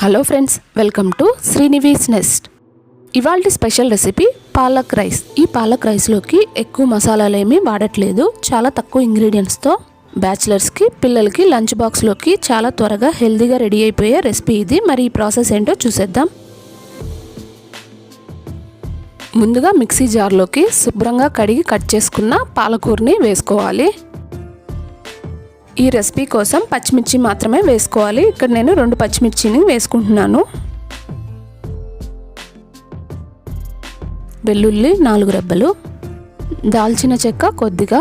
Hello friends, welcome to శ్రీనివీస్ nest. ఇవాల్టి special recipe palak rice. ఈ పాలక్ రైస్లోకి ఎక్కువ మసాలాలు ఏమీ వాడట్లేదు. చాలా తక్కువ ఇంగ్రీడియంట్స్తో బ్యాచిలర్స్కి, పిల్లలకి లంచ్ బాక్స్లోకి చాలా త్వరగా హెల్తీగా రెడీ అయిపోయే రెసిపీ ఇది. మరి ఈ ప్రాసెస్ ఏంటో చూసేద్దాం. ముందుగా మిక్సీ జార్లోకి శుభ్రంగా కడిగి కట్ చేసుకున్న పాలకూరని వేసుకోవాలి. ఈ రెసిపీ కోసం పచ్చిమిర్చి మాత్రమే వేసుకోవాలి. ఇక్కడ నేను 2 పచ్చిమిర్చిని వేసుకుంటున్నాను. వెల్లుల్లి 4 రెబ్బలు, దాల్చిన చెక్క కొద్దిగా,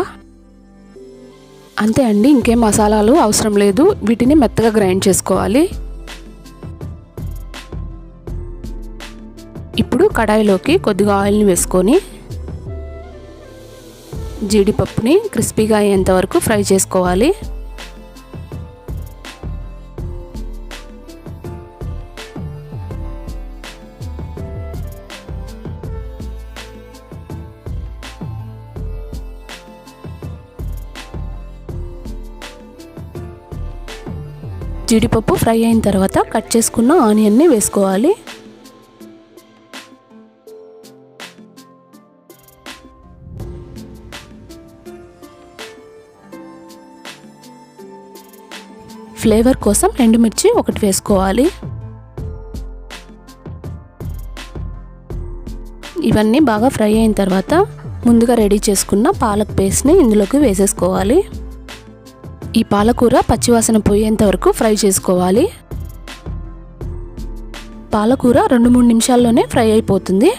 అంతే అండి. ఇంకేం మసాలాలు అవసరం లేదు. వీటిని మెత్తగా గ్రైండ్ చేసుకోవాలి. ఇప్పుడు కడాయిలోకి కొద్దిగా ఆయిల్ని వేసుకొని జీడిపప్పుని క్రిస్పీగా అయ్యేంత వరకు ఫ్రై చేసుకోవాలి. జీడిపప్పు ఫ్రై అయిన తర్వాత కట్ చేసుకున్న ఆనియన్ని వేసుకోవాలి. ఫ్లేవర్ కోసం ఎండుమిర్చి 1 వేసుకోవాలి. ఇవన్నీ బాగా ఫ్రై అయిన తర్వాత ముందుగా రెడీ చేసుకున్న పాలక్ పేస్ట్ని ఇందులోకి వేసేసుకోవాలి. ఈ పాలకూర పచ్చివాసన పోయేంత వరకు ఫ్రై చేసుకోవాలి. పాలకూర 2-3 నిమిషాల్లోనే ఫ్రై అయిపోతుంది.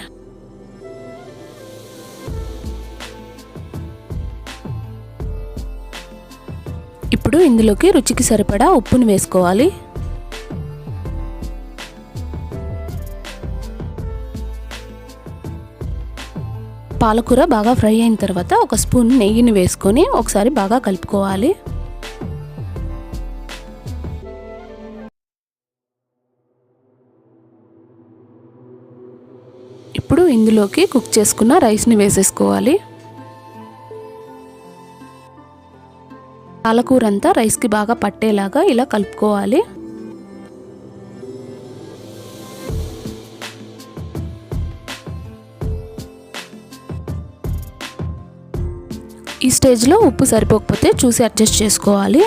ఇప్పుడు ఇందులోకి రుచికి సరిపడా ఉప్పుని వేసుకోవాలి. పాలకూర బాగా ఫ్రై అయిన తర్వాత 1 స్పూన్ నెయ్యిని వేసుకొని ఒకసారి బాగా కలుపుకోవాలి. ఇప్పుడు ఇందులోకి కుక్ చేసుకున్న రైస్ని వేసేసుకోవాలి. పాలకూర అంతా రైస్కి బాగా పట్టేలాగా ఇలా కలుపుకోవాలి. ఈ స్టేజ్లో ఉప్పు సరిపోకపోతే చూసి అడ్జస్ట్ చేసుకోవాలి.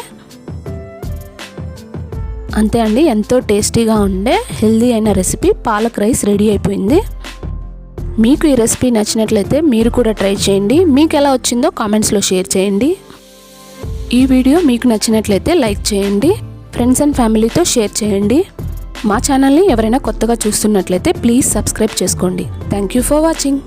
అంతే అండి, ఎంతో టేస్టీగా ఉండే హెల్తీ అయిన రెసిపీ పాలక్ రైస్ రెడీ అయిపోయింది. మీకు ఈ రెసిపీ నచ్చినట్లయితే మీరు కూడా ట్రై చేయండి. మీకు ఎలా వచ్చిందో కామెంట్స్లో షేర్ చేయండి. ఈ వీడియో మీకు నచ్చినట్లయితే లైక్ చేయండి. ఫ్రెండ్స్ అండ్ ఫ్యామిలీతో షేర్ చేయండి. మా ఛానల్ని ఎవరైనా కొత్తగా చూస్తున్నట్లయితే ప్లీజ్ సబ్స్క్రైబ్ చేసుకోండి. Thank you for watching.